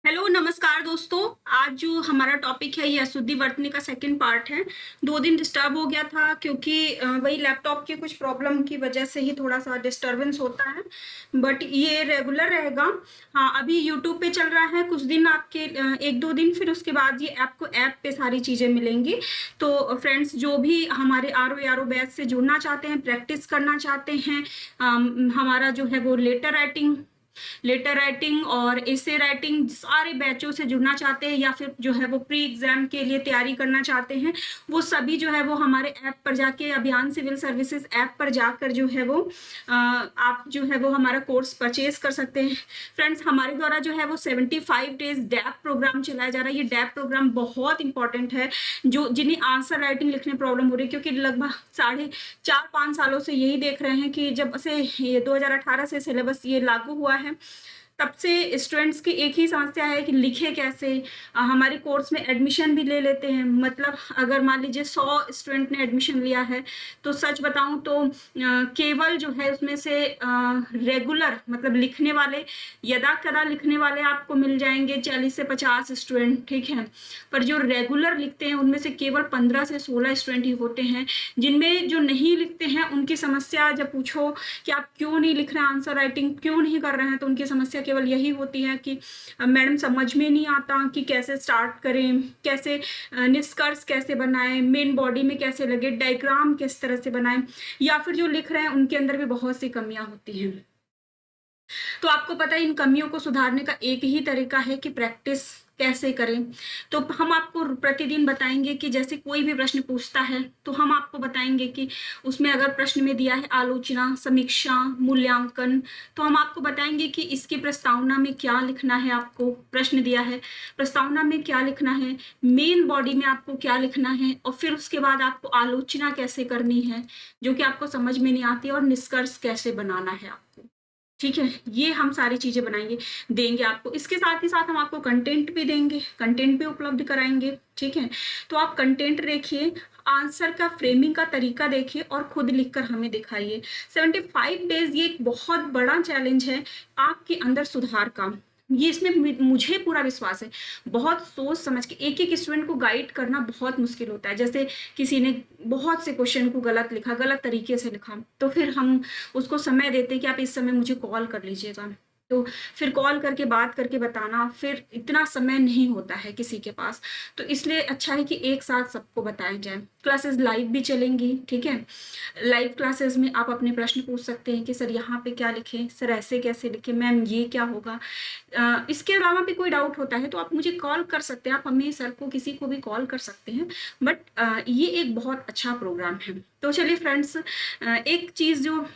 Hello नमस्कार दोस्तों। आज जो हमारा टॉपिक है ये अशुद्धि वर्तनी का सेकंड पार्ट है। 2 दिन डिस्टर्ब हो गया था क्योंकि वही लैपटॉप के कुछ प्रॉब्लम की वजह से ही थोड़ा सा डिस्टरबेंस होता है, बट ये रेगुलर रहेगा। हाँ, अभी यूट्यूब पे चल रहा है कुछ दिन आपके 1-2 दिन, फिर उसके बाद ये आपको ऐप पे सारी चीज़ें मिलेंगी। तो फ्रेंड्स, जो भी हमारे आर ओ बैच से जुड़ना चाहते हैं, प्रैक्टिस करना चाहते हैं, हमारा जो है वो लेटर राइटिंग और एसे राइटिंग सारे बैचों से जुड़ना चाहते हैं या फिर जो है वो प्री एग्जाम के लिए तैयारी करना चाहते हैं, वो सभी जो है वो हमारे ऐप पर जाके, अभियान सिविल सर्विसेज ऐप पर जाकर जो है वो आप जो है वो हमारा कोर्स परचेज कर सकते हैं। फ्रेंड्स, हमारे द्वारा जो है वो 75 डेज डैप प्रोग्राम चलाया जा रहा है। ये डैप प्रोग्राम बहुत इंपॉर्टेंट है, जो जिन्हें आंसर राइटिंग लिखने प्रॉब्लम हो रही है, क्योंकि लगभग 4.5-5 सालों से यही देख रहे हैं कि जब से ये 2018 से सिलेबस ये लागू हुआ है, तब से स्टूडेंट्स की एक ही समस्या है कि लिखे कैसे। हमारे कोर्स में एडमिशन भी ले लेते हैं, मतलब अगर मान लीजिए 100 स्टूडेंट ने एडमिशन लिया है, तो सच बताऊं तो केवल जो है उसमें से रेगुलर मतलब लिखने वाले, यदा कदा लिखने वाले आपको मिल जाएंगे 40 से 50 स्टूडेंट, ठीक है। पर जो रेगुलर लिखते हैं उनमें से केवल 15 से 16 स्टूडेंट ही होते हैं। जिनमें जो नहीं लिखते हैं उनकी समस्या जब पूछो कि आप क्यों नहीं लिख रहे हैं, आंसर राइटिंग क्यों नहीं कर रहे हैं, तो उनकी समस्या केवल यही होती है कि मैडम समझ में नहीं आता कि कैसे स्टार्ट करें, कैसे निष्कर्ष कैसे बनाएं, मेन बॉडी में कैसे लगे, डायग्राम किस तरह से बनाएं, या फिर जो लिख रहे हैं उनके अंदर भी बहुत सी कमियां होती हैं। तो आपको पता है इन कमियों को सुधारने का एक ही तरीका है कि प्रैक्टिस कैसे करें। तो हम आपको प्रतिदिन बताएंगे कि जैसे कोई भी प्रश्न पूछता है तो हम आपको बताएंगे कि उसमें अगर प्रश्न में दिया है आलोचना, समीक्षा, मूल्यांकन, तो हम आपको बताएंगे कि इसकी प्रस्तावना में क्या लिखना है। आपको प्रश्न दिया है, प्रस्तावना में क्या लिखना है, मेन बॉडी में आपको क्या लिखना है, और फिर उसके बाद आपको आलोचना कैसे करनी है जो कि आपको समझ में नहीं आती, और निष्कर्ष कैसे बनाना है आपको, ठीक है। ये हम सारी चीजें बनाएंगे, देंगे आपको। इसके साथ ही साथ हम आपको कंटेंट भी देंगे, कंटेंट भी उपलब्ध कराएंगे, ठीक है। तो आप कंटेंट देखिए, आंसर का फ्रेमिंग का तरीका देखिए और खुद लिखकर हमें दिखाइए। 75 डेज ये एक बहुत बड़ा चैलेंज है आपके अंदर सुधार का। ये इसमें मुझे पूरा विश्वास है। बहुत सोच समझ के एक एक स्टूडेंट को गाइड करना बहुत मुश्किल होता है। जैसे किसी ने बहुत से क्वेश्चन को गलत लिखा, गलत तरीके से लिखा, तो फिर हम उसको समय देते हैं कि आप इस समय मुझे कॉल कर लीजिएगा, तो फिर कॉल करके बात करके बताना, फिर इतना समय नहीं होता है किसी के पास। तो इसलिए अच्छा है कि एक साथ सबको बताया जाए। क्लासेस लाइव भी चलेंगी, ठीक है। लाइव क्लासेस में आप अपने प्रश्न पूछ सकते हैं कि सर यहाँ पे क्या लिखें, सर ऐसे कैसे लिखें, मैम ये क्या होगा। इसके अलावा भी कोई डाउट होता है तो आप मुझे कॉल कर सकते हैं, आप हमें, सर को, किसी को भी कॉल कर सकते हैं। बट ये एक बहुत अच्छा प्रोग्राम है। तो चलिए फ्रेंड्स, एक चीज़ जो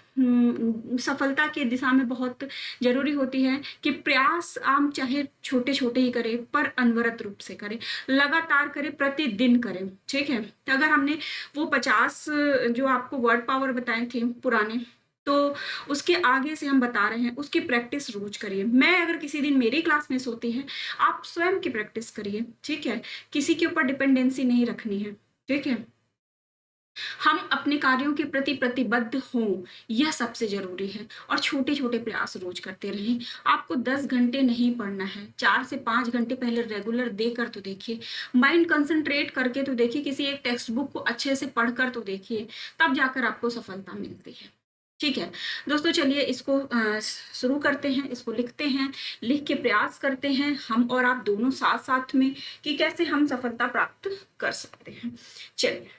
सफलता की दिशा में बहुत जरूरी होती है कि प्रयास आप चाहे छोटे छोटे ही करें, पर अनवरत रूप से करें, लगातार करें, प्रतिदिन करें, ठीक है। तो अगर हमने वो 50 जो आपको वर्ड पावर बताए थे पुराने, तो उसके आगे से हम बता रहे हैं, उसकी प्रैक्टिस रोज करिए। मैं अगर किसी दिन मेरी क्लास मिस होती है, आप स्वयं की प्रैक्टिस करिए, ठीक है। किसी के ऊपर डिपेंडेंसी नहीं रखनी है, ठीक है। हम अपने कार्यों के प्रति प्रतिबद्ध हों, यह सबसे जरूरी है। और छोटे छोटे प्रयास रोज करते रहें। आपको 10 घंटे नहीं पढ़ना है, 4 से 5 घंटे पहले रेगुलर देकर तो देखिए, माइंड कंसंट्रेट करके तो देखिए, किसी एक टेक्स्ट बुक को अच्छे से पढ़कर तो देखिए, तब जाकर आपको सफलता मिलती है, ठीक है। दोस्तों चलिए इसको शुरू करते हैं, इसको लिखते हैं, लिख के प्रयास करते हैं हम और आप दोनों साथ साथ में, कि कैसे हम सफलता प्राप्त कर सकते हैं। चलिए,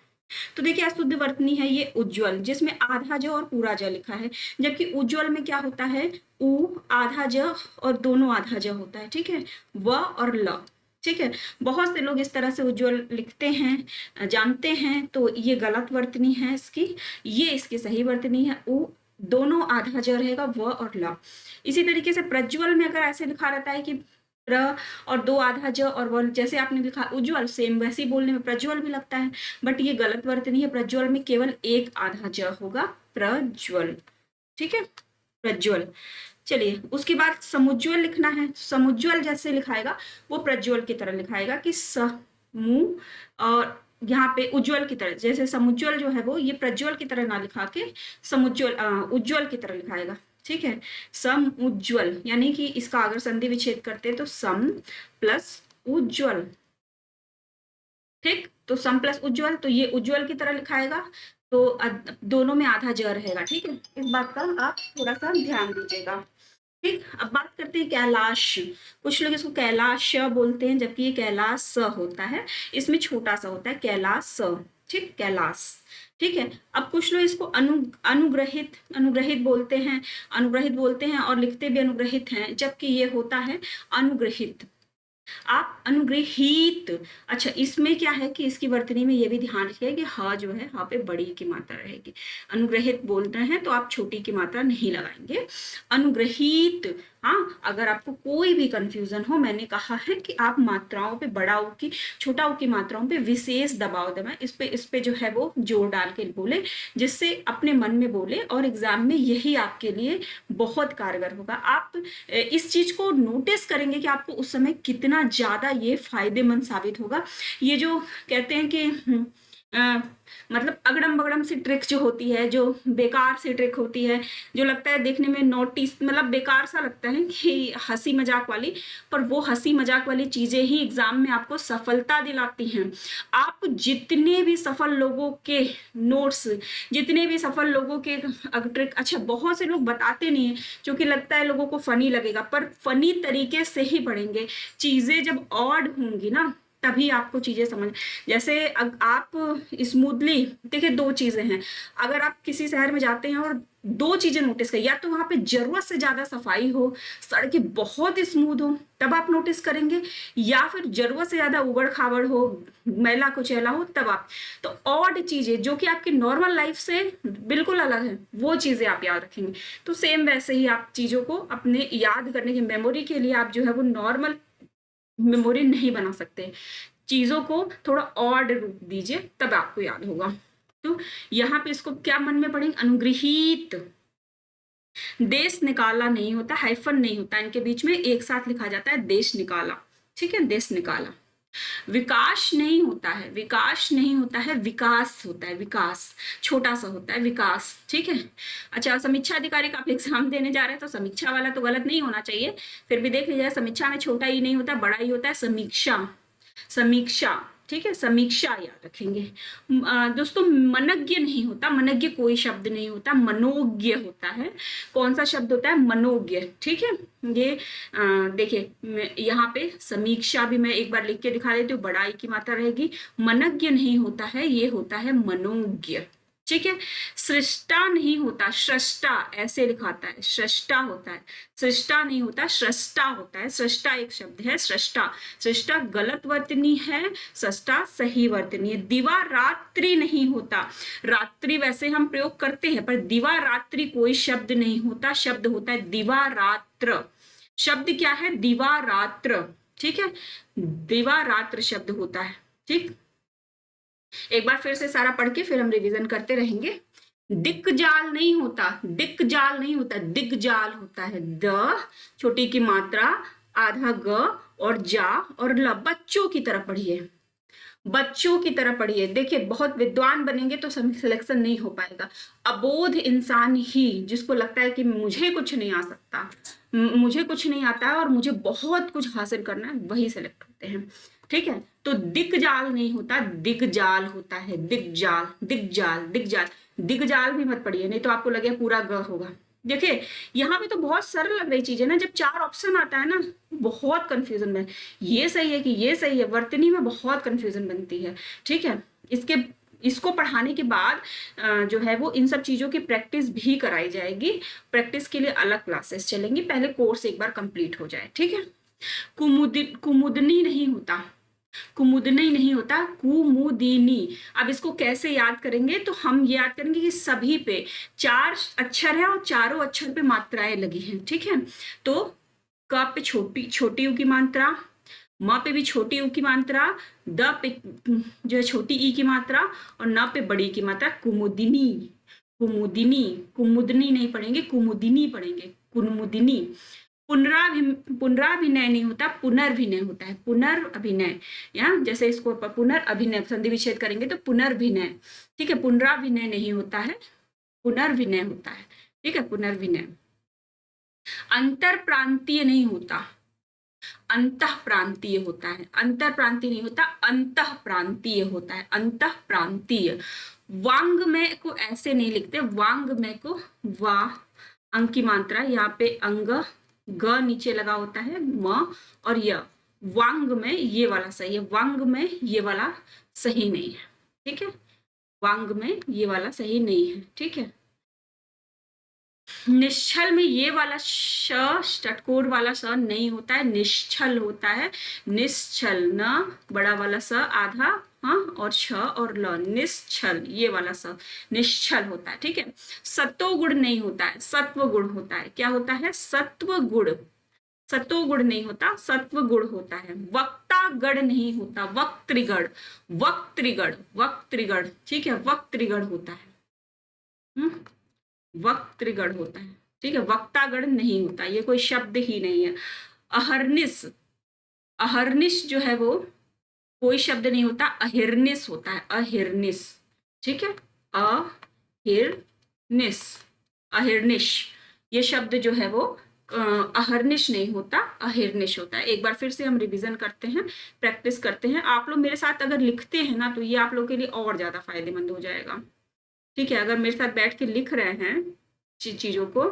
तो देखिए अशुद्ध वर्तनी है ये उज्ज्वल, जिसमें आधा ज और पूरा ज लिखा है। जबकि उज्ज्वल में क्या होता है, उ आधा ज और दोनों आधा ज होता है, ठीक है, व और ल, ठीक है। बहुत से लोग इस तरह से उज्ज्वल लिखते हैं, जानते हैं, तो ये गलत वर्तनी है इसकी। ये इसकी सही वर्तनी है, उ दोनों आधा ज रहेगा, व और ल। इसी तरीके से प्रज्वल में अगर ऐसे लिखा रहता है कि प्र और 2 आधा ज और व, जैसे आपने लिखा उज्ज्वल, सेम वैसे ही बोलने में प्रज्वल भी लगता है, बट ये गलत वर्तनी है। प्रज्वल में केवल एक आधा ज होगा, प्रज्वल, ठीक है, प्रज्वल। चलिए उसके बाद समुज्वल लिखना है। समुज्वल जैसे लिखाएगा वो प्रज्वल की तरह लिखाएगा कि समू, और यहाँ पे उज्ज्वल की तरह, जैसे समुज्वल जो है वो ये प्रज्वल की तरह ना लिखा के समुज्वल उज्ज्वल की तरह लिखाएगा। ठीक है। सम उज्ज्वल, यानी कि इसका अगर संधि विच्छेद करते हैं तो सम प्लस उज्ज्वल, ठीक। तो सम प्लस उज्ज्वल, तो ये उज्ज्वल की तरह लिखाएगा, तो दोनों में आधा ज रहेगा, ठीक है। इस बात का आप थोड़ा सा ध्यान दीजिएगा, ठीक। अब बात करते हैं कैलाश। कुछ लोग इसको कैलाश बोलते हैं, जबकि ये कैलाश स होता है, इसमें छोटा सा होता है कैलाश स, ठीक, कैलाश, ठीक है। अब कुछ लोग इसको अनुग्रहित अनुग्रहित बोलते हैं, अनुग्रहित बोलते हैं और लिखते भी अनुग्रहित हैं, जबकि ये होता है अनुग्रहित। आप अनुग्रहित, अच्छा इसमें क्या है कि इसकी वर्तनी में ये भी ध्यान रखिए कि ह जो है ह पे बड़ी की मात्रा रहेगी। अनुग्रहित बोल रहे हैं तो आप छोटी की मात्रा नहीं लगाएंगे। अनुग्रहित, हाँ, अगर आपको कोई भी कंफ्यूजन हो, मैंने कहा है कि आप मात्राओं पे बड़ा ऊ की छोटा ऊ की मात्राओं पे विशेष दबाव दबाएं, इस पे जो है वो जोर डाल के बोले, जिससे अपने मन में बोले और एग्जाम में यही आपके लिए बहुत कारगर होगा। आप इस चीज को नोटिस करेंगे कि आपको उस समय कितना ज्यादा ये फायदेमंद साबित होगा। ये जो कहते हैं कि मतलब अगड़म बगड़म सी ट्रिक जो होती है, जो बेकार सी ट्रिक होती है, जो लगता है देखने में नोटिस मतलब बेकार सा लगता है कि हंसी मजाक वाली, पर वो हंसी मजाक वाली चीजें ही एग्जाम में आपको सफलता दिलाती हैं। आप जितने भी सफल लोगों के नोट्स, जितने भी सफल लोगों के ट्रिक, अच्छा बहुत से लोग बताते नहीं है क्योंकि लगता है लोगों को फनी लगेगा, पर फनी तरीके से ही पढ़ेंगे। चीजें जब ऑड होंगी ना तभी आपको चीजें समझ, जैसे आप स्मूथली देखिए, दो चीजें हैं, अगर आप किसी शहर में जाते हैं और दो चीजें नोटिस करिए, या तो वहां पे जरूरत से ज्यादा सफाई हो, सड़कें बहुत स्मूथ हो, तब आप नोटिस करेंगे, या फिर जरूरत से ज्यादा उबड़ खाबड़ हो, मैला कुचैला हो, तब आप, तो ऑड चीजें जो कि आपकी नॉर्मल लाइफ से बिल्कुल अलग है, वो चीजें आप याद रखेंगे। तो सेम वैसे ही आप चीजों को अपने याद करने की मेमोरी के लिए आप जो है वो नॉर्मल मेमोरी नहीं बना सकते, चीजों को थोड़ा ऑड रूप दीजिए, तब आपको याद होगा। तो यहाँ पे इसको क्या मन में पढ़ेंगे, अनुग्रहित, देश निकाला नहीं होता, हाइफन नहीं होता इनके बीच में, एक साथ लिखा जाता है देश निकाला, ठीक है, देश निकाला। विकास नहीं होता है, विकास नहीं होता है, विकास होता है, विकास छोटा सा होता है, विकास, ठीक है। अच्छा, समीक्षा अधिकारी का आप एग्जाम देने जा रहे हैं तो समीक्षा वाला तो गलत नहीं होना चाहिए, फिर भी देख लीजिए, समीक्षा में छोटा ही नहीं होता, बड़ा ही होता है, समीक्षा, समीक्षा, ठीक है, समीक्षा याद रखेंगे। दोस्तों मनज्ञ नहीं होता, मनज्ञ कोई शब्द नहीं होता, मनोज्ञ होता है। कौन सा शब्द होता है, मनोज्ञ, ठीक है। ये देखिए यहाँ पे समीक्षा भी मैं एक बार लिख के दिखा देती हूँ, बड़ाई की मात्रा रहेगी, मनज्ञ नहीं होता है, ये होता है मनोज्ञ, ठीक है। सृष्टा नहीं होता, सृष्टा ऐसे लिखाता है, सृष्टा होता है, सृष्टा नहीं होता, सृष्टा होता है, सृष्टा एक शब्द है, सृष्टा, सृष्टा गलत वर्तनी है, सृष्टा सही वर्तनी है। दिवा रात्रि नहीं होता, रात्रि वैसे हम प्रयोग करते हैं, पर दिवा रात्रि कोई शब्द नहीं होता, शब्द होता है दिवा रात्र, शब्द क्या है, दिवा रात्र, ठीक है, दिवा रात्र शब्द होता है, ठीक। एक बार फिर से सारा पढ़ के फिर हम रिवीजन करते रहेंगे। दिक्जाल नहीं होता, दिक्जाल नहीं होता, दिग्जाल होता है, द छोटी की मात्रा, आधा ग और जा और ल, बच्चों की तरह पढ़िए, बच्चों की तरह पढ़िए। देखिए बहुत विद्वान बनेंगे तो सिलेक्शन नहीं हो पाएगा, अबोध इंसान ही जिसको लगता है कि मुझे कुछ नहीं आ सकता, मुझे कुछ नहीं आता है और मुझे बहुत कुछ हासिल करना है, वही सिलेक्ट होते हैं, ठीक है। तो दिग्जाल नहीं होता, दिग्जाल होता है, दिग्जाल, दिग्जाल, दिग्जाल, दिग्जाल भी मत पढ़िए, नहीं तो आपको लगे पूरा ग होगा। देखिए यहाँ पे तो बहुत सरल लग रही चीज है ना, जब चार ऑप्शन आता है ना बहुत कंफ्यूजन में, ये सही है कि ये सही है, वर्तनी में बहुत कंफ्यूजन बनती है, ठीक है। इसको पढ़ाने के बाद जो है वो इन सब चीजों की प्रैक्टिस भी कराई जाएगी, प्रैक्टिस के लिए अलग क्लासेस चलेंगी, पहले कोर्स एक बार कंप्लीट हो जाए, ठीक है। कुमुदनी नहीं होता, कुमुदनी नहीं होता, कुमुदिनी। अब इसको कैसे याद करेंगे, तो हम ये याद करेंगे कि सभी पे चार अक्षर है और चारों अक्षर पे मात्राएं लगी हैं, ठीक है। तो क पे छोटी ऊ की मात्रा, म पे भी छोटी ऊ की मात्रा, द पे जो है छोटी ई की मात्रा और न पे बड़ी की मात्रा, कुमुदिनी, कुमुदिनी, कुमुदनी नहीं पढ़ेंगे, कुमुदिनी पढ़ेंगे, कुमुदिनी। पुनराभिनय नहीं होता, पुनर्भिनय होता है, पुनर्अभिनय, या जैसे इसको पुनर्अभिनय संधि विच्छेद करेंगे तो पुनर्भिनय, ठीक है, पुनराभिनय नहीं होता है, पुनर्विनय होता है, ठीक है, पुनर्विनय। अंतर प्रांतीय नहीं होता, अंतः प्रांतीय होता है। अंतर प्रांतीय नहीं होता, अंतः प्रांतीय होता है, अंतः प्रांतीय। वांग्मय को ऐसे नहीं लिखते, वांग्मय को वा अंग की मात्रा, यहाँ पे अंग ग नीचे लगा होता है, म और य। वांग्मय ये वाला सही है, वांग्मय ये वाला सही नहीं है, ठीक है, वांग्मय ये वाला सही नहीं है, ठीक है। निश्चल में ये वाला श षटकोर वाला स नहीं होता है, निश्चल होता है, निश्चल, न बड़ा वाला स आधा, हाँ, और छ और ल, निश्चल ये वाला स निश्चल होता है, ठीक है। सत्व गुण नहीं होता है, सत्व गुण होता है। क्या होता है? सत्व गुण। सत्व गुण नहीं होता, सत्व गुण होता है। वक्ता गण नहीं होता, वक्तृगण, वक्तृगण, वक्तृगण, ठीक है, वक्तृगण होता है। वक्तृगण होता है, ठीक है, वक्तागण नहीं होता, ये कोई शब्द ही नहीं है। अहर्निश, अहर्निश जो है वो कोई शब्द नहीं होता, अहिर्निश होता है, अहिर्निश, ठीक है, अहिर्निश, अहिर्निश ये शब्द जो है वो अहर्निश नहीं होता, अहिर्निश होता है। एक बार फिर से हम रिवीजन करते हैं, प्रैक्टिस करते हैं। आप लोग मेरे साथ अगर लिखते हैं ना तो ये आप लोग के लिए और ज्यादा फायदेमंद हो जाएगा, ठीक है। अगर मेरे साथ बैठ के लिख रहे हैं चीजों को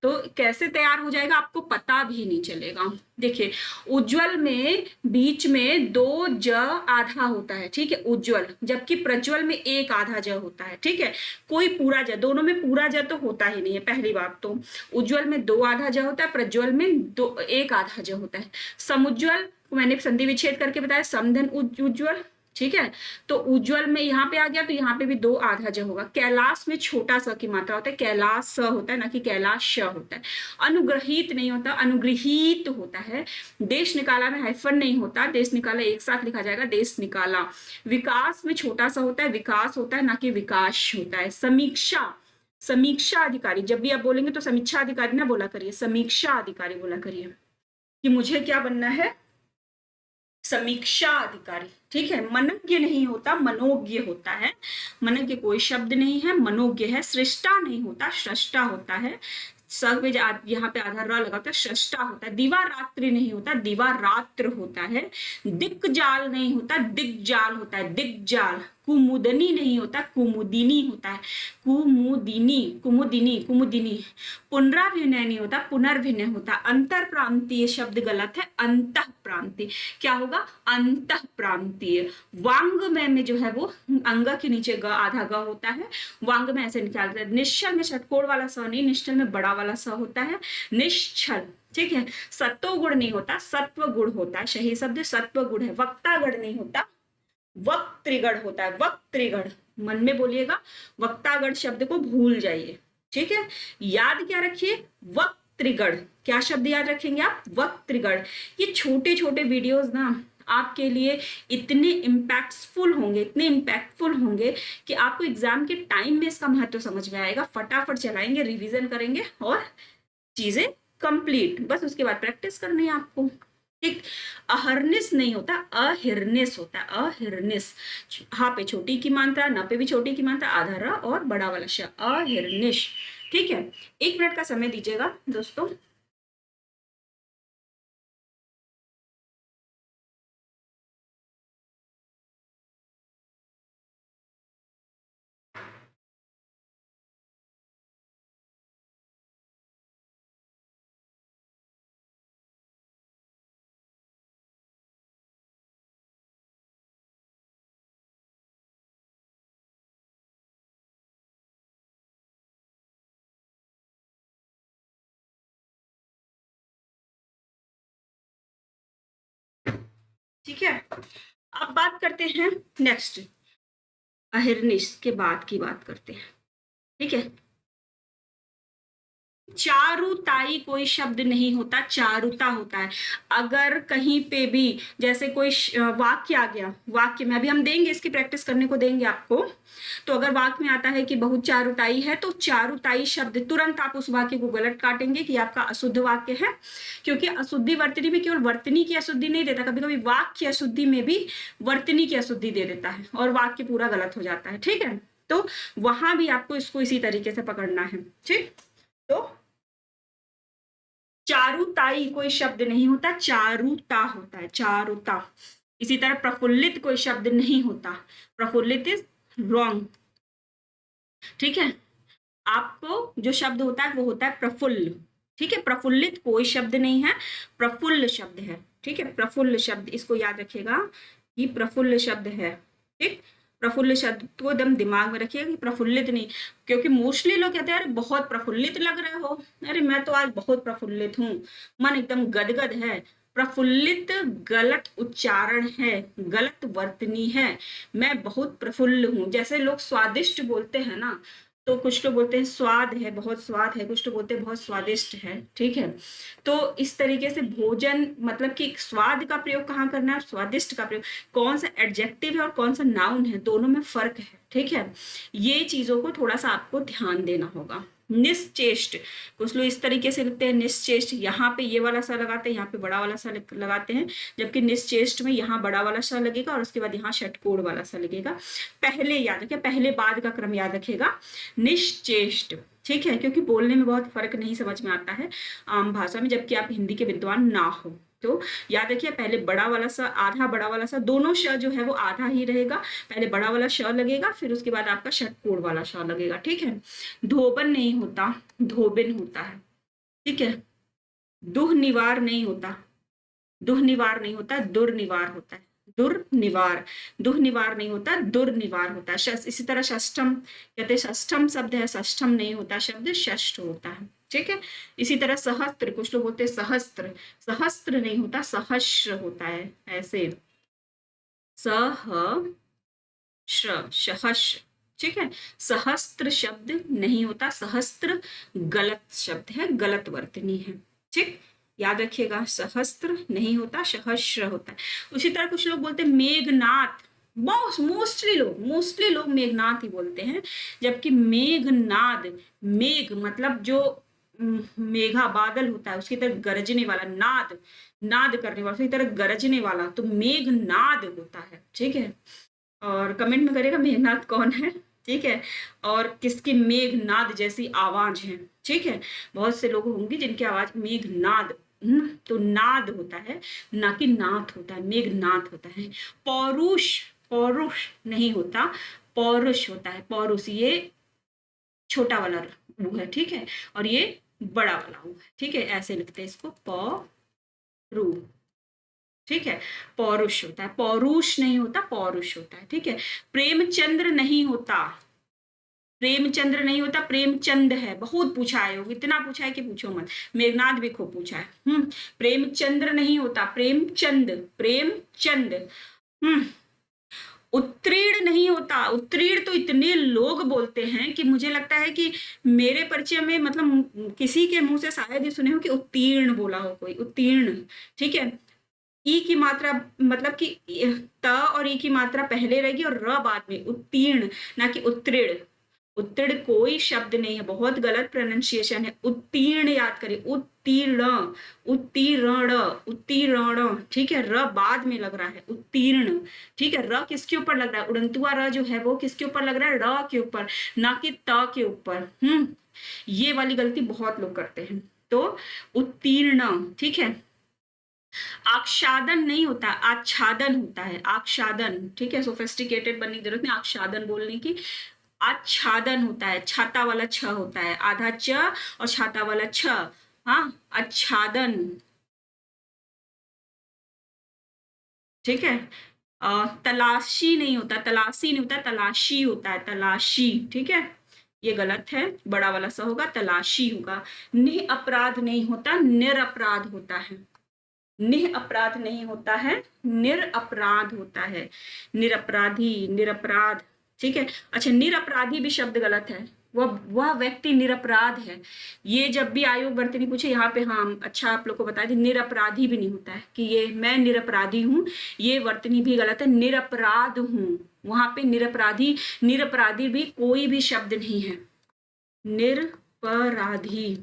तो कैसे तैयार हो जाएगा आपको पता भी नहीं चलेगा। देखिए, उज्जवल में बीच में 2 ज आधा होता है, ठीक है, उज्जवल, जबकि प्रज्वल में 1 आधा ज होता है, ठीक है। कोई पूरा ज, दोनों में पूरा ज तो होता ही नहीं है, पहली बात तो। उज्जवल में 2 आधा ज होता है, प्रज्वल में 1 आधा ज होता है। समुज्ज्वल मैंने संधि विच्छेद करके बताया, समधन उज्ज्वल, ठीक है। तो उज्जवल में यहाँ पे आ गया तो यहाँ पे भी 2 आधा ज होगा। कैलाश में छोटा स की मात्रा होता है, कैलाश स होता है, ना कि कैलाश श होता है। अनुग्रहित नहीं होता, अनुगृहीत होता है। देश निकाला में हाइफन नहीं होता, देश निकाला एक साथ लिखा जाएगा, देश निकाला। विकास में छोटा सा होता है, विकास होता है, ना कि विकास होता है। समीक्षा, समीक्षा अधिकारी, जब भी आप बोलेंगे तो समीक्षा अधिकारी ना बोला करिए, समीक्षा अधिकारी बोला करिए कि मुझे क्या बनना है, समीक्षा अधिकारी, ठीक है। मनज्ञ नहीं होता, मनोज्ञ होता है। मनज्ञ कोई शब्द नहीं है, मनोज्ञ है। सृष्टा नहीं होता, सृष्टा होता है। सब में यहाँ पे आधा र लगा होता है, सृष्टा होता है। दिवा रात्रि नहीं होता, दिवा रात्र होता है। दिक्जाल नहीं होता, दिग्जाल होता है, दिग्जाल। कुमुदनी नहीं होता, कुमुदिनी होता है, कुमुदिनी, कुमुदिनी, कुमुदिनी। पुनराभिनय नहीं होता, पुनर्भिनय होता। अंतर प्रांतीय शब्द गलत है, अंतः प्रांतीय। क्या होगा? अंतः प्रांतीय। वांग्मय में जो है वो अंग के नीचे ग आधा ग होता है, वांग्मय ऐसे निकालते हैं। निश्चल में षटकोण वाला स नहीं, निश्चल में बड़ा वाला स होता है, निश्चल, ठीक है। सत्व गुण नहीं होता, सत्व गुण होता है, सही शब्द सत्व गुण है। वक्तागण नहीं होता, वक्तृगण होता है, वक्तृगण। मन में बोलिएगा, वक्तागण शब्द को भूल जाइए, ठीक है। याद क्या रखिए? वक्तृगण। क्या शब्द याद रखेंगे आप? वक्तृगण। ये छोटे छोटे वीडियोस ना आपके लिए इतने इम्पैक्टफुल होंगे, इतने इम्पैक्टफुल होंगे कि आपको एग्जाम के टाइम में इसका महत्व समझ में आएगा। फटाफट चलाएंगे, रिवीजन करेंगे और चीजें कंप्लीट। बस उसके बाद प्रैक्टिस करनी है आपको, ठीक। अहर्निश नहीं होता, अहिर्निश होता है, अहिर्निश। हाँ पे छोटी की मात्रा, ना पे भी छोटी की मात्रा, आधा र और बड़ा वाला श, अहिर्निश, ठीक है। 1 मिनट का समय दीजिएगा दोस्तों। ठीक है, अब बात करते हैं नेक्स्ट, अहिर्निश के बाद की बात करते हैं, ठीक है। चारुताई कोई शब्द नहीं होता, चारुता होता है। अगर कहीं पे भी जैसे कोई वाक्य आ गया, वाक्य में अभी हम देंगे, इसकी प्रैक्टिस करने को देंगे आपको। तो अगर वाक्य में आता है कि बहुत चारुताई है, तो चारुताई शब्द तुरंत आप उस वाक्य को गलत काटेंगे कि आपका अशुद्ध वाक्य है, क्योंकि अशुद्धि वर्तनी में केवल वर्तनी की अशुद्धि नहीं देता, कभी कभी वाक्य की अशुद्धि में भी वर्तनी की अशुद्धि दे देता है और वाक्य पूरा गलत हो जाता है, ठीक है। तो वहां भी आपको इसको इसी तरीके से पकड़ना है, ठीक। तो चारुताई कोई शब्द नहीं होता, चारुता होता है, चारुता। इसी तरह प्रफुल्लित कोई शब्द नहीं होता, प्रफुल्लित इज रॉन्ग, ठीक है। आपको जो शब्द होता है वो होता है प्रफुल्ल, ठीक है। प्रफुल्लित कोई शब्द नहीं है, प्रफुल्ल शब्द है, ठीक है। प्रफुल्ल शब्द, इसको याद रखिएगा कि प्रफुल्ल शब्द है, ठीक। प्रफुल्ल शब्द को एकदम दिमाग में रखिएगा कि प्रफुल्लित नहीं, क्योंकि मोस्टली लोग कहते हैं अरे बहुत प्रफुल्लित लग रहे हो, अरे मैं तो आज बहुत प्रफुल्लित हूँ, मन एकदम गदगद है। प्रफुल्लित गलत उच्चारण है, गलत वर्तनी है। मैं बहुत प्रफुल्ल हूँ, जैसे लोग स्वादिष्ट बोलते हैं ना, तो कुछ लोग बोलते हैं स्वाद है, बहुत स्वाद है, कुछ लोग बोलते हैं बहुत स्वादिष्ट है, ठीक है। तो इस तरीके से भोजन मतलब कि स्वाद का प्रयोग कहाँ करना है और स्वादिष्ट का प्रयोग, कौन सा एडजेक्टिव है और कौन सा नाउन है, दोनों में फर्क है, ठीक है। ये चीजों को थोड़ा सा आपको ध्यान देना होगा। निश्चेष्ट, कुछ लोग इस तरीके से लिखते हैं निश्चेष्ट, यहाँ पे ये वाला सा लगाते हैं, यहाँ पे बड़ा वाला सा लगाते हैं, जबकि निश्चेष्ट में यहाँ बड़ा वाला सा लगेगा और उसके बाद यहाँ षटकोण वाला सा लगेगा। पहले याद रखिए, पहले बाद का क्रम याद रखिएगा, निश्चेष्ट, ठीक है। क्योंकि बोलने में बहुत फर्क नहीं समझ में आता है आम भाषा में, जबकि आप हिंदी के विद्वान ना हो तो याद रखिए, पहले बड़ा वाला सा, आधा बड़ा वाला सा, दोनों श जो है वो आधा ही रहेगा, पहले बड़ा वाला श लगेगा, फिर उसके बाद आपका षटकोण वाला श लगेगा, ठीक है। धोबन नहीं होता, धोबिन होता है, ठीक है। दुह निवार नहीं होता, दुह निवार नहीं होता, दुर्निवार होता है, दुर्निवार। दुह निवार नहीं होता, दुर्निवार होता है। इसी तरह षष्ठम कहते हैं, षष्ठम शब्द है, षष्ठम नहीं होता, शब्द षष्ठ होता है, ठीक है। इसी तरह सहस्त्र, कुछ लोग बोलते हैं सहस्त्र, सहस्त्र नहीं होता, सहस्र होता है, ऐसे सहस्र, सहस्र, ठीक है। सहस्त्र शब्द नहीं होता, सहस्त्र गलत शब्द है, गलत वर्तनी है, ठीक। याद रखिएगा, सहस्त्र नहीं होता, सहस्र होता है। उसी तरह कुछ लोग बोलते हैं मेघनाथ, मोस्टली लोग मेघनाथ ही बोलते हैं, जबकि मेघनाद, मेघ मतलब जो मेघा बादल होता है उसकी तरह गरजने वाला, नाद, नाद करने वाला, उसकी तरह गरजने वाला, तो मेघनाद होता है, ठीक है। और कमेंट में करेगा मेघनाद कौन है, ठीक है, और किसकी मेघनाद जैसी आवाज है, ठीक है। बहुत से लोग होंगे जिनकी आवाज मेघनाद, तो नाद होता है, ना कि नाथ होता है, मेघनाथ होता है। पौरुष, पौरुष नहीं होता, पौरुष होता है, पौरुष ये छोटा वाला वो है, ठीक है, और ये बड़ा वाला वो है, ठीक है, ऐसे लिखते हैं इसको, पौरु, ठीक है। पौरुष होता है, पौरुष नहीं होता, पौरुष होता है, ठीक है। प्रेमचंद्र नहीं होता, प्रेमचंद्र नहीं होता, प्रेमचंद है, बहुत पूछा है, इतना पूछा है कि पूछो मत, मेघनाथ भी खूब पूछा है। प्रेमचंद्र नहीं होता, प्रेमचंद, प्रेमचंद। उत्तीर्ण नहीं होता, उत्तीर्ण तो इतने लोग बोलते हैं कि मुझे लगता है कि मेरे परिचय में मतलब किसी के मुंह से शायद ही सुने हो कि उत्तीर्ण बोला हो कोई, उत्तीर्ण, ठीक है। ई की मात्रा मतलब कि त और ई की मात्रा पहले रहेगी और र बाद में, उत्तीर्ण ना कि उत्तीर्ण। उत्तीर्ण कोई शब्द नहीं है, बहुत गलत प्रोनाउंसिएशन है, उत्तीर्ण याद करें, उत्तीर्ण, उत्तीर्ण, उत्तीर्ण, ठीक है। र बाद में लग रहा है, उत्तीर्ण, ठीक है। र किसके ऊपर लग रहा है, उड़ंतुआ र जो है वो किसके ऊपर लग रहा है, र के ऊपर, ना कि त के ऊपर। ये वाली गलती बहुत लोग करते हैं, तो उत्तीर्ण, ठीक है। आच्छादन नहीं होता, आच्छादन होता है, आच्छादन, ठीक है। सोफिस्टिकेटेड बनने की जरूरत नहीं, आच्छादन बोलने की, आच्छादन होता है, छाता वाला छ होता है, आधा च और छाता वाला छ, हाँ, आच्छादन, ठीक है। तलाशी नहीं होता, तलाशी नहीं होता, तलाशी होता है, तलाशी, ठीक है। ये गलत है, बड़ा वाला सा होगा, तलाशी होगा। निः अपराध नहीं होता, निरपराध होता है, निः अपराध नहीं होता है, निरपराध होता है, निरपराधी, निरपराध, ठीक है। अच्छा, निरपराधी भी शब्द गलत है, वह व्यक्ति निरपराध है। ये जब भी आयोग वर्तनी पूछे यहाँ पे, हाँ अच्छा आप लोग को बता दें, निरपराधी भी नहीं होता है कि ये मैं निरपराधी हूँ, ये वर्तनी भी गलत है, निरपराध हूँ, वहां पे निरपराधी, निरपराधी भी कोई भी शब्द नहीं है, निरपराधी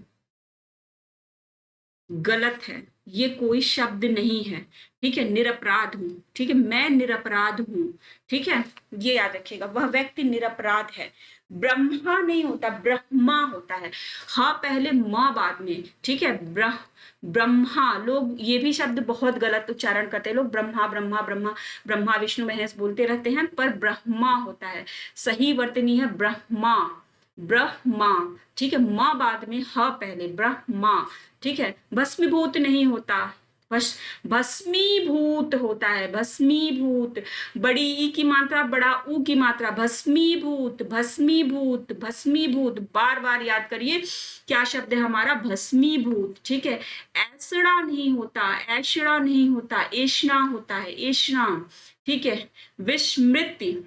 गलत है, ये कोई शब्द नहीं है, ठीक है। निरपराध हूं, ठीक है, मैं निरपराध हूं, ठीक है, ये याद रखिएगा, वह व्यक्ति निरपराध है, ब्रह्मा नहीं होता, ब्रह्मा होता है। हाँ पहले, माँ बाद में, ठीक है। ब्रह्मा, लोग ये भी शब्द बहुत गलत उच्चारण करते हैं लोग, ब्रह्मा ब्रह्मा ब्रह्मा, ब्रह्मा विष्णु महेश बोलते रहते हैं, पर ब्रह्मा होता है। सही वर्तनी है ब्रह्मा, ब्रह्मा, ठीक है। माँ बाद में, हाँ पहले, ब्रह्मा, ठीक है। भस्मीभूत नहीं होता, भस्मीभूत होता है, भस्मीभूत। बड़ी ई की मात्रा, बड़ा ऊ की मात्रा, भस्मीभूत, भस्मीभूत, भस्मीभूत। बार बार याद करिए क्या शब्द है हमारा, भस्मीभूत, ठीक है। ऐसड़ा नहीं होता, ऐशड़ा नहीं होता, ऐशना होता है, ऐशना, ठीक है। विस्मृति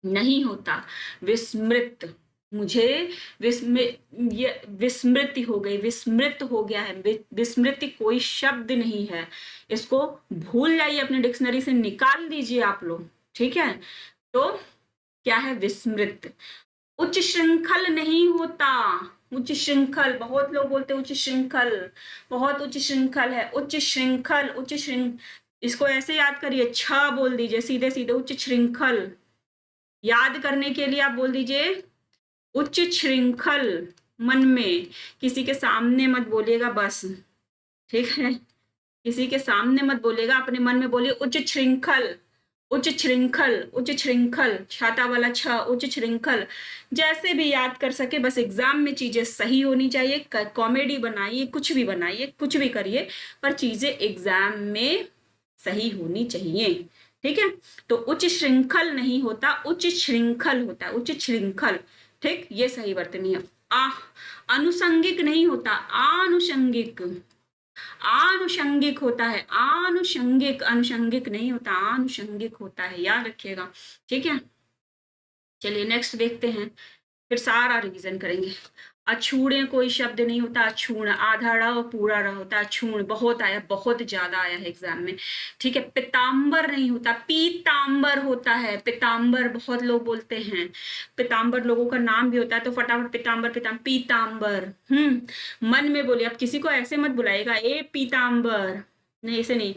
नहीं होता, विस्मृत। मुझे विस्मृति हो गई, विस्मृत हो गया है। विस्मृति कोई शब्द नहीं है, इसको भूल जाइए, अपने डिक्शनरी से निकाल दीजिए आप लोग, ठीक है। तो क्या है, विस्मृत। उच्च श्रृंखल नहीं होता, उच्च श्रृंखल, बहुत लोग बोलते हैं उच्च श्रृंखल, बहुत उच्च श्रृंखल है, उच्च श्रृंखल, उच्च इसको ऐसे याद करिए, छ बोल दीजिए सीधे सीधे, उच्च श्रृंखल। याद करने के लिए आप बोल दीजिए उच्च श्रृंखल। मन में, किसी के सामने मत बोलिएगा बस, ठीक है। किसी के सामने मत बोलिएगा, अपने मन में बोलिए उच्च श्रृंखल, उच्च श्रृंखल, उच्च श्रृंखल, छाता वाला छ, उच्च श्रृंखल। जैसे भी याद कर सके, बस एग्जाम में चीजें सही होनी चाहिए। कॉमेडी बनाइए, कुछ भी बनाइए, कुछ भी करिए, पर चीजें एग्जाम में सही होनी चाहिए, ठीक है। तो उच्च श्रृंखल नहीं होता, उच्च श्रृंखल होता है, उच्च श्रृंखल, ठीक, ये सही वर्तनी है। अनुषंगिक नहीं होता, आनुषंगिक, आनुषंगिक होता है, आनुषंगिक, अनुषंगिक नहीं होता, आनुषंगिक होता है, याद रखिएगा, ठीक है। चलिए नेक्स्ट देखते हैं, फिर सारा रिवीजन करेंगे। अछूणे कोई शब्द नहीं होता, अछूण, आधा ड़ और पूरा ड़ होता है, अछूण। बहुत आया, बहुत ज्यादा आया है एग्जाम में, ठीक है। पितांबर नहीं होता, पीतांबर होता है, पितांबर बहुत लोग बोलते हैं, पितांबर लोगों का नाम भी होता है, तो फटाफट पितांबर, पीतांबर। मन में बोलिए, आप किसी को ऐसे मत बुलाइएगा ए पीतांबर, नहीं ऐसे नहीं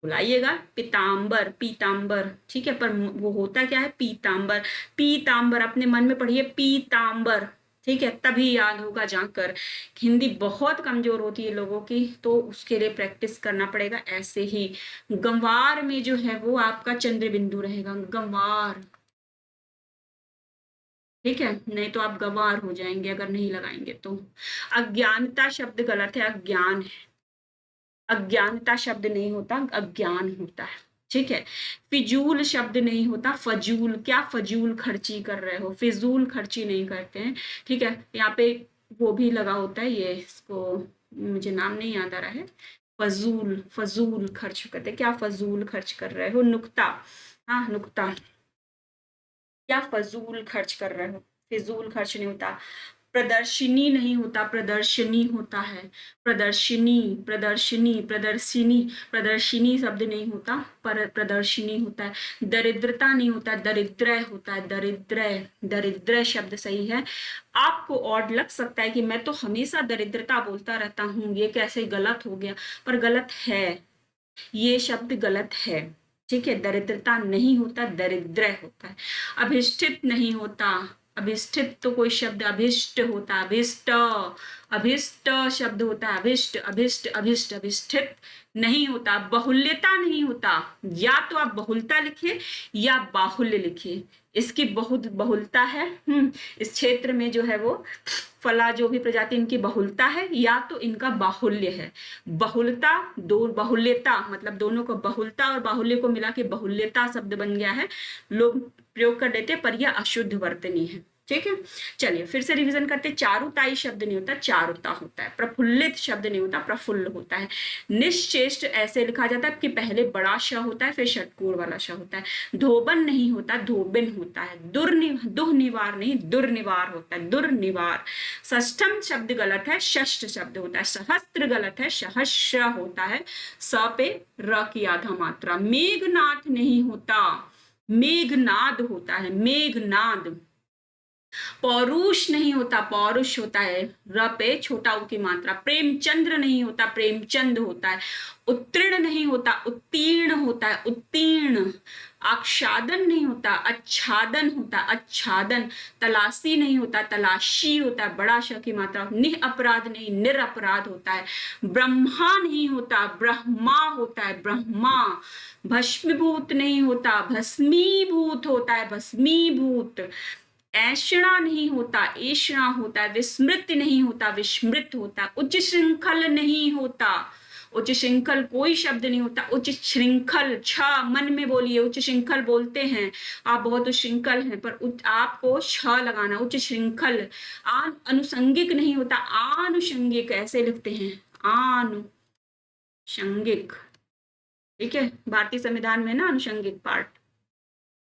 बुलाइएगा, पितांबर, पीतांबर, ठीक है। पर वो होता क्या है, पीतांबर, पीतांबर, अपने मन में पढ़िए पीतांबर, ठीक है, तभी याद होगा जाकर। हिंदी बहुत कमजोर होती है लोगों की, तो उसके लिए प्रैक्टिस करना पड़ेगा। ऐसे ही गंवार में जो है वो आपका चंद्र बिंदु रहेगा, गंवार, ठीक है, नहीं तो आप गंवार हो जाएंगे अगर नहीं लगाएंगे तो। अज्ञानता शब्द गलत है, अज्ञान है, अज्ञानता शब्द नहीं होता, अज्ञान होता है, ठीक है। फिजूल शब्द नहीं होता, फजूल। क्या फजूल खर्ची कर रहे हो, फिजूल खर्ची नहीं करते हैं, ठीक है। यहाँ पे वो भी लगा होता है, ये इसको मुझे नाम नहीं याद आ रहा है, फजूल, फजूल खर्च करते, क्या फजूल खर्च कर रहे हो, नुक्ता, हाँ नुक्ता, क्या फजूल खर्च कर रहे हो, फिजूल खर्च नहीं होता। प्रदर्शनी नहीं होता, प्रदर्शनी होता है, प्रदर्शनी, प्रदर्शनी, प्रदर्शनी, प्रदर्शनी शब्द नहीं होता, पर प्रदर्शनी होता है। दरिद्रता नहीं होता, दरिद्र होता है, दरिद्र, दरिद्र शब्द सही है। आपको ऑड लग सकता है कि मैं तो हमेशा दरिद्रता बोलता रहता हूँ, ये कैसे गलत हो गया, पर गलत है, ये शब्द गलत है, ठीक है। दरिद्रता नहीं होता, दरिद्र होता है। अभिष्ठित नहीं होता, अभिष्ठित तो कोई शब्द, अभिष्ट होता, अभिष्ट, अभिष्ट शब्द होता है, अभिष्ट, अभिष्ट, अभिष्ट, अभिष्ठित नहीं होता। बहुल्यता नहीं होता, या तो आप बहुलता लिखिए या बाहुल्य लिखिए, इसकी बहुत बहुलता है, इस क्षेत्र में जो है वो फला जो भी प्रजाति इनकी बहुलता है, या तो इनका बाहुल्य है। बहुलता, दो, बहुल्यता मतलब दोनों को, बहुलता और बाहुल्य को मिला के बहुल्यता शब्द बन गया है, लोग प्रयोग कर देते, पर यह अशुद्ध वर्तनी है, ठीक है। चलिए फिर से रिवीजन करते। चारुताई शब्द नहीं होता, चारुता होता है। प्रफुल्लित शब्द नहीं होता, प्रफुल्ल होता है। निश्चेष्ट ऐसे लिखा जाता है कि पहले बड़ा श होता है, फिर षटकोण वाला श होता है। धोबन नहीं होता, धोबिन होता है। दुर्निवार नहीं, दुर्निवार होता है, दुर्निवार। षष्ठम शब्द गलत है, षष्ठ शब्द होता है। सहस्त्र गलत है, सहस्र होता है, स पे र की आधा मात्रा। मेघनाथ नहीं होता, मेघनाद होता है, मेघनाद। पौरुष नहीं होता, पौरुष होता है, र पे छोटा उ की मात्रा। प्रेमचंद्र नहीं होता, प्रेमचंद होता है। उत्तीर्ण नहीं होता, उत्तीर्ण होता है, उत्तीर्ण। आच्छादन नहीं होता, आच्छादन होता, आच्छादन। तलाशी नहीं होता, तलाशी होता है, बड़ा श की मात्रा। निरपराध नहीं, निरपराध होता है। ब्रह्मा नहीं होता, ब्रह्मा होता है, ब्रह्मा। भस्मीभूत नहीं होता, भस्मीभूत होता है, भस्मीभूत। ऐषणा नहीं होता, ऐषणा होता है। विस्मृत नहीं होता, विस्मृत होता है। उच्च श्रृंखल नहीं होता, उच्च श्रृंखल कोई शब्द नहीं होता। उच्च श्रृंखल, छ मन में बोलिए, उच्च श्रृंखल बोलते हैं आप, बहुत उच्च श्रृंखल हैं, पर आपको छ लगाना। उच्च श्रृंखल। अनुसंगिक नहीं होता, आनुषंगिक ऐसे लिखते हैं, आनुषंगिक। ठीक है, भारतीय संविधान में ना अनुषंगिक पार्ट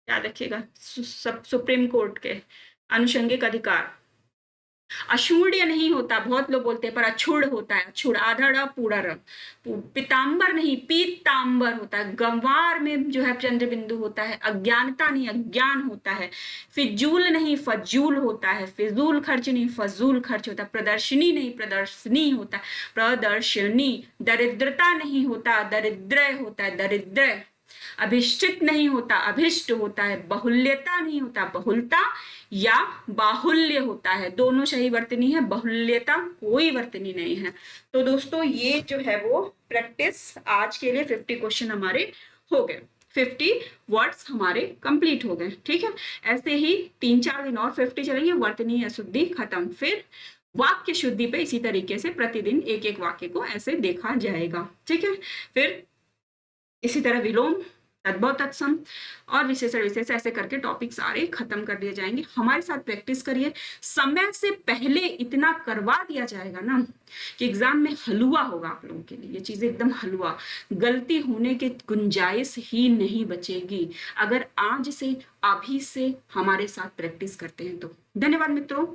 याद रखिएगा, सुप्रीम कोर्ट के अनुषंगिक अधिकार। अछूण्य नहीं होता, बहुत लोग बोलते हैं, पर अछूड़ होता है, अछूड़, आधा पूरा र। पीतांबर नहीं, पीतांबर होता है। गंवार में जो है चंद्र बिंदु होता है। अज्ञानता नहीं, अज्ञान होता है। फिजूल नहीं, फजूल होता है। फिजूल खर्च नहीं, फजूल खर्च होता है। प्रदर्शनी नहीं, प्रदर्शनी होता है, प्रदर्शनी। दरिद्रता नहीं होता, दरिद्र होता है, दरिद्र। अभिष्टित नहीं होता, अभिष्ट होता है। बहुल्यता नहीं होता, बहुलता या बाहुल्य होता है। दोनों सही वर्तनी है, बहुल्यता कोई वर्तनी नहीं है। तो दोस्तों ये जो है वो प्रैक्टिस आज के लिए 50 क्वेश्चन हमारे हो गए, 50 वर्ड्स हमारे कंप्लीट हो गए। ठीक है, ऐसे ही 3-4 दिन और 50 चलेंगे, वर्तनी अशुद्धि खत्म। फिर वाक्य शुद्धि पे इसी तरीके से प्रतिदिन एक एक वाक्य को ऐसे देखा जाएगा। ठीक है, फिर इसी तरह विलोम, तद्भव, तत्सम और विशेषण विशेष ऐसे करके टॉपिक सारे खत्म कर दिए जाएंगे। हमारे साथ प्रैक्टिस करिए। समय से पहले इतना करवा दिया जाएगा ना कि एग्जाम में हलवा होगा आप लोगों के लिए। ये चीजें एकदम हलवा, गलती होने की गुंजाइश ही नहीं बचेगी अगर आज से, अभी से हमारे साथ प्रैक्टिस करते हैं तो। धन्यवाद मित्रों।